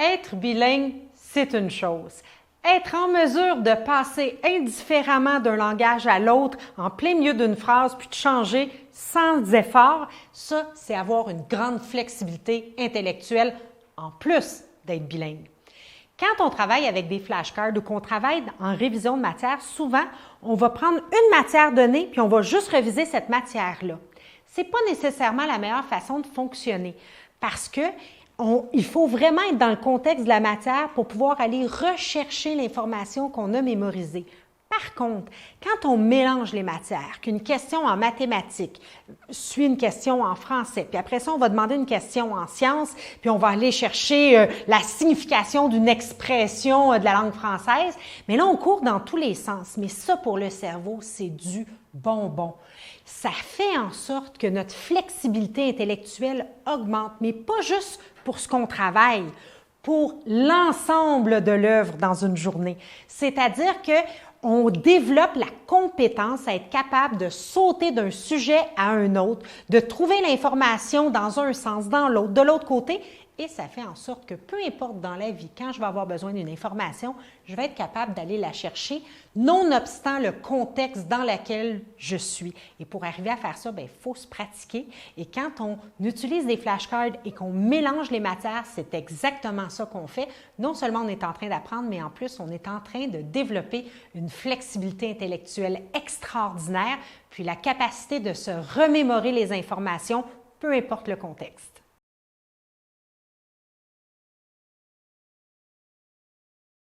Être bilingue, c'est une chose. Être en mesure de passer indifféremment d'un langage à l'autre en plein milieu d'une phrase puis de changer sans effort, ça, c'est avoir une grande flexibilité intellectuelle en plus d'être bilingue. Quand on travaille avec des flashcards ou qu'on travaille en révision de matière, souvent, on va prendre une matière donnée puis on va juste réviser cette matière-là. Ce n'est pas nécessairement la meilleure façon de fonctionner parce que il faut vraiment être dans le contexte de la matière pour pouvoir aller rechercher l'information qu'on a mémorisée. Par contre, quand on mélange les matières, qu'une question en mathématiques suit une question en français, puis après ça, on va demander une question en sciences, puis on va aller chercher la signification d'une expression de la langue française, mais là, on court dans tous les sens. Mais ça, pour le cerveau, c'est du bonbon. Ça fait en sorte que notre flexibilité intellectuelle augmente, mais pas juste pour ce qu'on travaille, pour l'ensemble de l'œuvre dans une journée. C'est-à-dire qu'on développe la compétence à être capable de sauter d'un sujet à un autre, de trouver l'information dans un sens, dans l'autre, de l'autre côté, et ça fait en sorte que peu importe dans la vie, quand je vais avoir besoin d'une information, je vais être capable d'aller la chercher, nonobstant le contexte dans lequel je suis. Et pour arriver à faire ça, il faut se pratiquer. Et quand on utilise des flashcards et qu'on mélange les matières, c'est exactement ça qu'on fait. Non seulement on est en train d'apprendre, mais en plus, on est en train de développer une flexibilité intellectuelle extraordinaire, puis la capacité de se remémorer les informations, peu importe le contexte.